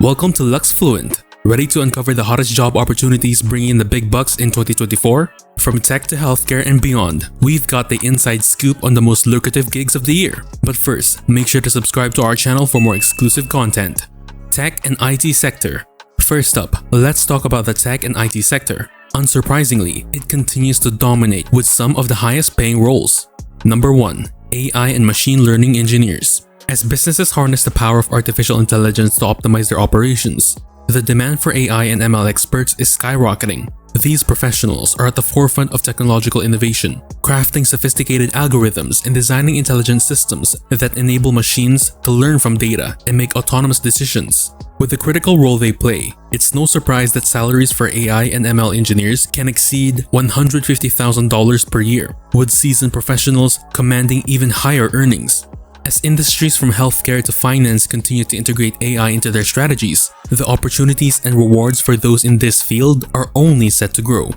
Welcome to Luxefluent. Ready to uncover the hottest job opportunities bringing in the big bucks in 2024? From tech to healthcare and beyond, we've got the inside scoop on the most lucrative gigs of the year. But first, make sure to subscribe to our channel for more exclusive content. Tech and IT sector. First up, let's talk about the tech and IT sector. Unsurprisingly, it continues to dominate with some of the highest paying roles. Number 1. AI and machine learning engineers. As businesses harness the power of artificial intelligence to optimize their operations, the demand for AI and ML experts is skyrocketing. These professionals are at the forefront of technological innovation, crafting sophisticated algorithms and designing intelligent systems that enable machines to learn from data and make autonomous decisions. With the critical role they play, it's no surprise that salaries for AI and ML engineers can exceed $150,000 per year, with seasoned professionals commanding even higher earnings. As industries from healthcare to finance continue to integrate AI into their strategies, the opportunities and rewards for those in this field are only set to grow.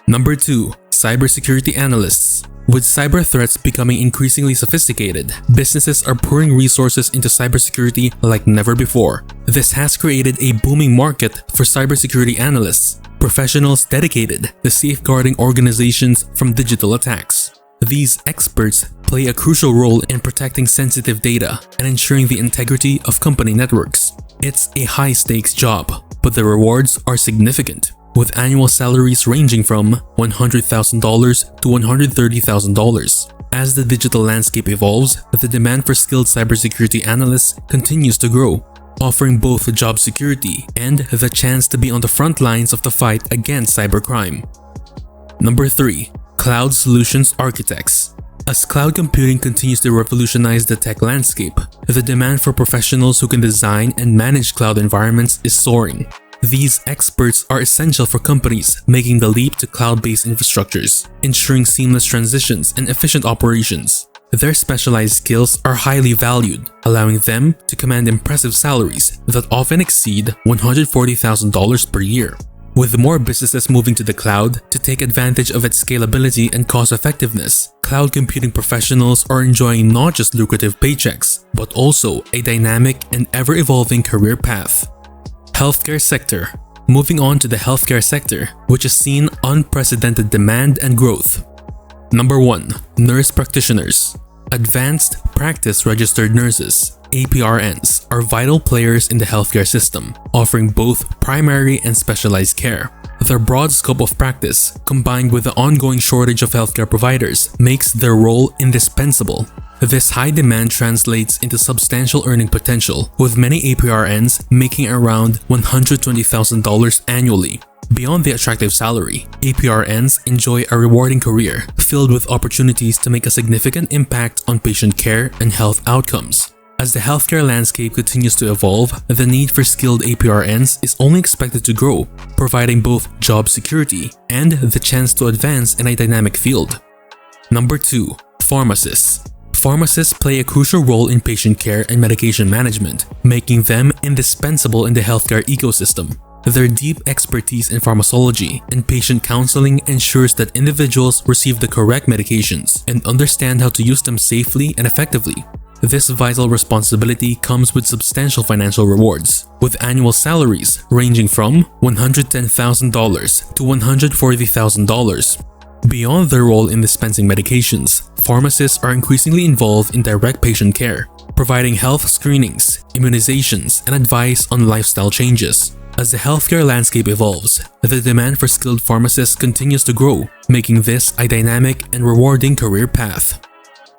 Number 2. Cybersecurity analysts. With cyber threats becoming increasingly sophisticated, businesses are pouring resources into cybersecurity like never before. This has created a booming market for cybersecurity analysts, professionals dedicated to safeguarding organizations from digital attacks. These experts play a crucial role in protecting sensitive data and ensuring the integrity of company networks. It's a high-stakes job, but the rewards are significant, with annual salaries ranging from $100,000 to $130,000. As the digital landscape evolves, the demand for skilled cybersecurity analysts continues to grow, offering both job security and the chance to be on the front lines of the fight against cybercrime. Number 3. Cloud Solutions Architects. As cloud computing continues to revolutionize the tech landscape, the demand for professionals who can design and manage cloud environments is soaring. These experts are essential for companies making the leap to cloud-based infrastructures, ensuring seamless transitions and efficient operations. Their specialized skills are highly valued, allowing them to command impressive salaries that often exceed $140,000 per year. With more businesses moving to the cloud to take advantage of its scalability and cost-effectiveness, cloud computing professionals are enjoying not just lucrative paychecks, but also a dynamic and ever-evolving career path. Healthcare sector. Moving on to the healthcare sector, which has seen unprecedented demand and growth. Number 1. Nurse practitioners. Advanced Practice Registered Nurses, APRNs, are vital players in the healthcare system, offering both primary and specialized care. Their broad scope of practice, combined with the ongoing shortage of healthcare providers, makes their role indispensable. This high demand translates into substantial earning potential, with many APRNs making around $120,000 annually. Beyond the attractive salary, APRNs enjoy a rewarding career filled with opportunities to make a significant impact on patient care and health outcomes. As the healthcare landscape continues to evolve, the need for skilled APRNs is only expected to grow, providing both job security and the chance to advance in a dynamic field. Number 2. Pharmacists. Pharmacists play a crucial role in patient care and medication management, making them indispensable in the healthcare ecosystem. Their deep expertise in pharmacology and patient counseling ensures that individuals receive the correct medications and understand how to use them safely and effectively. This vital responsibility comes with substantial financial rewards, with annual salaries ranging from $110,000 to $140,000. Beyond their role in dispensing medications, pharmacists are increasingly involved in direct patient care, providing health screenings, immunizations, and advice on lifestyle changes. As the healthcare landscape evolves, the demand for skilled pharmacists continues to grow, making this a dynamic and rewarding career path.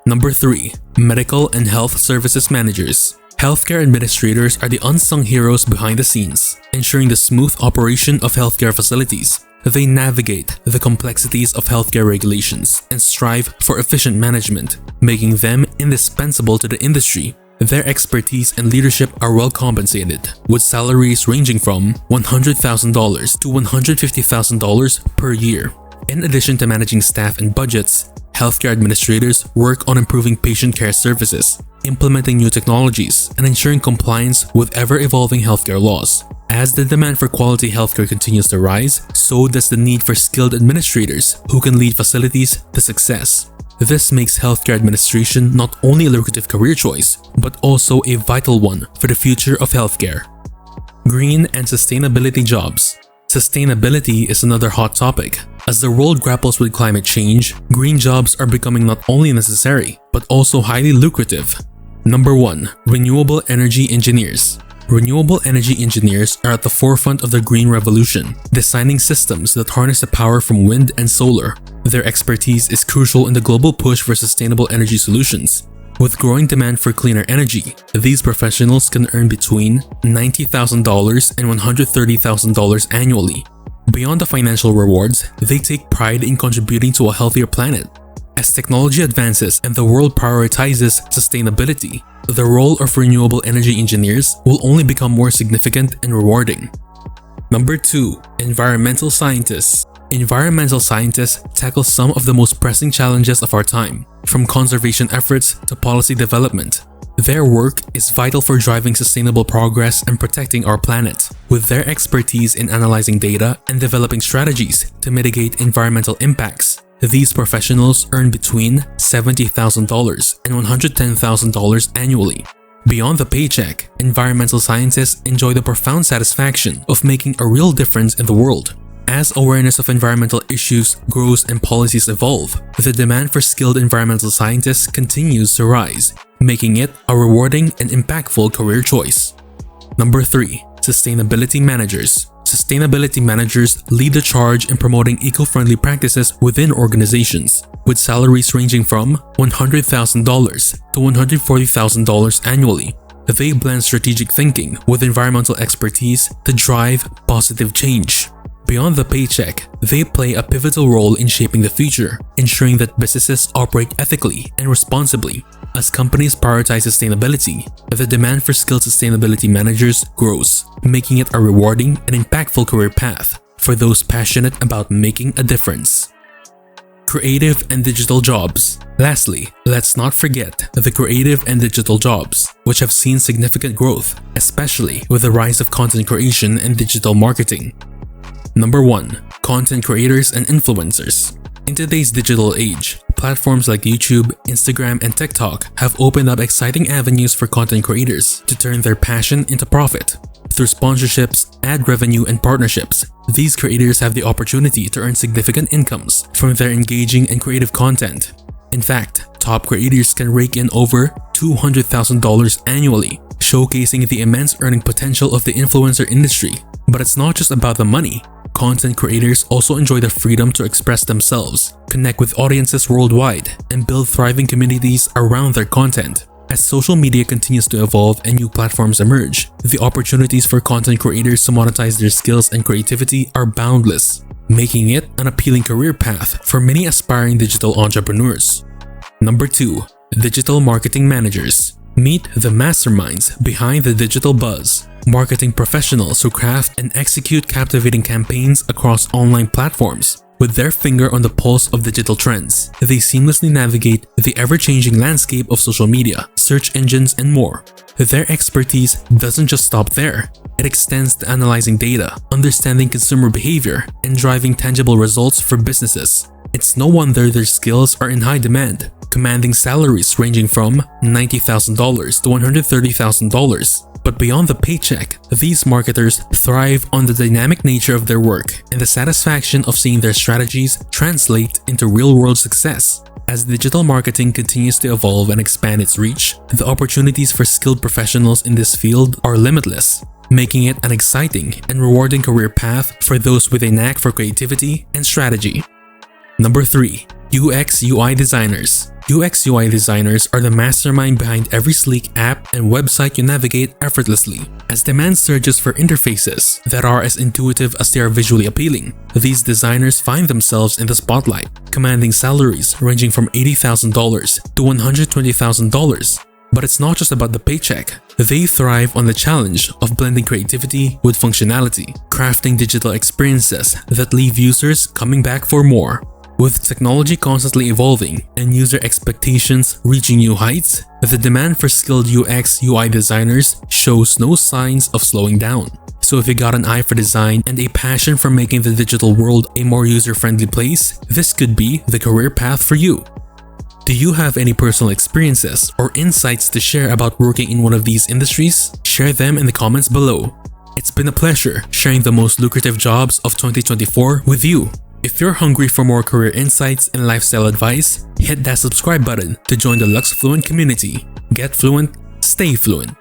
Number 3. Medical and Health Services Managers. Healthcare administrators are the unsung heroes behind the scenes, ensuring the smooth operation of healthcare facilities. They navigate the complexities of healthcare regulations and strive for efficient management, making them indispensable to the industry. Their expertise and leadership are well compensated, with salaries ranging from $100,000 to $150,000 per year. In addition to managing staff and budgets, healthcare administrators work on improving patient care services, implementing new technologies, and ensuring compliance with ever-evolving healthcare laws. As the demand for quality healthcare continues to rise, so does the need for skilled administrators who can lead facilities to success. This makes healthcare administration not only a lucrative career choice, but also a vital one for the future of healthcare. Green and sustainability jobs. Sustainability is another hot topic. As the world grapples with climate change, green jobs are becoming not only necessary, but also highly lucrative. Number 1. Renewable energy engineers. Renewable energy engineers are at the forefront of the green revolution, designing systems that harness the power from wind and solar. Their expertise is crucial in the global push for sustainable energy solutions. With growing demand for cleaner energy, these professionals can earn between $90,000 and $130,000 annually. Beyond the financial rewards, they take pride in contributing to a healthier planet. As technology advances and the world prioritizes sustainability, the role of renewable energy engineers will only become more significant and rewarding. Number 2. Environmental scientists. Environmental scientists tackle some of the most pressing challenges of our time, from conservation efforts to policy development. Their work is vital for driving sustainable progress and protecting our planet. With their expertise in analyzing data and developing strategies to mitigate environmental impacts, these professionals earn between $70,000 and $110,000 annually. Beyond the paycheck, environmental scientists enjoy the profound satisfaction of making a real difference in the world. As awareness of environmental issues grows and policies evolve, the demand for skilled environmental scientists continues to rise, making it a rewarding and impactful career choice. Number 3. Sustainability managers. Sustainability managers lead the charge in promoting eco-friendly practices within organizations, with salaries ranging from $100,000 to $140,000 annually. They blend strategic thinking with environmental expertise to drive positive change. Beyond the paycheck, they play a pivotal role in shaping the future, ensuring that businesses operate ethically and responsibly. As companies prioritize sustainability, the demand for skilled sustainability managers grows, making it a rewarding and impactful career path for those passionate about making a difference. Creative and digital jobs. Lastly, let's not forget the creative and digital jobs, which have seen significant growth, especially with the rise of content creation and digital marketing. Number 1. Content creators and influencers. In today's digital age, platforms like YouTube, Instagram, and TikTok have opened up exciting avenues for content creators to turn their passion into profit. Through sponsorships, ad revenue, and partnerships, these creators have the opportunity to earn significant incomes from their engaging and creative content. In fact, top creators can rake in over $200,000 annually, showcasing the immense earning potential of the influencer industry. But it's not just about the money. Content creators also enjoy the freedom to express themselves, connect with audiences worldwide, and build thriving communities around their content. As social media continues to evolve and new platforms emerge, the opportunities for content creators to monetize their skills and creativity are boundless, making it an appealing career path for many aspiring digital entrepreneurs. Number 2. Digital marketing managers. Meet the masterminds behind the digital buzz. Marketing professionals who craft and execute captivating campaigns across online platforms. With their finger on the pulse of digital trends, they seamlessly navigate the ever-changing landscape of social media, search engines, and more. Their expertise doesn't just stop there. It extends to analyzing data, understanding consumer behavior, and driving tangible results for businesses. It's no wonder their skills are in high demand, commanding salaries ranging from $90,000 to $130,000. But beyond the paycheck, these marketers thrive on the dynamic nature of their work and the satisfaction of seeing their strategies translate into real-world success. As digital marketing continues to evolve and expand its reach, the opportunities for skilled professionals in this field are limitless, making it an exciting and rewarding career path for those with a knack for creativity and strategy. Number 3. UX/UI designers. UX/UI designers are the mastermind behind every sleek app and website you navigate effortlessly. As demand surges for interfaces that are as intuitive as they are visually appealing, these designers find themselves in the spotlight, commanding salaries ranging from $80,000 to $120,000. But it's not just about the paycheck. They thrive on the challenge of blending creativity with functionality, crafting digital experiences that leave users coming back for more. With technology constantly evolving and user expectations reaching new heights, the demand for skilled UX/UI designers shows no signs of slowing down. So if you got an eye for design and a passion for making the digital world a more user-friendly place, this could be the career path for you. Do you have any personal experiences or insights to share about working in one of these industries? Share them in the comments below. It's been a pleasure sharing the most lucrative jobs of 2024 with you. If you're hungry for more career insights and lifestyle advice, hit that subscribe button to join the Luxefluent community. Get fluent, stay fluent.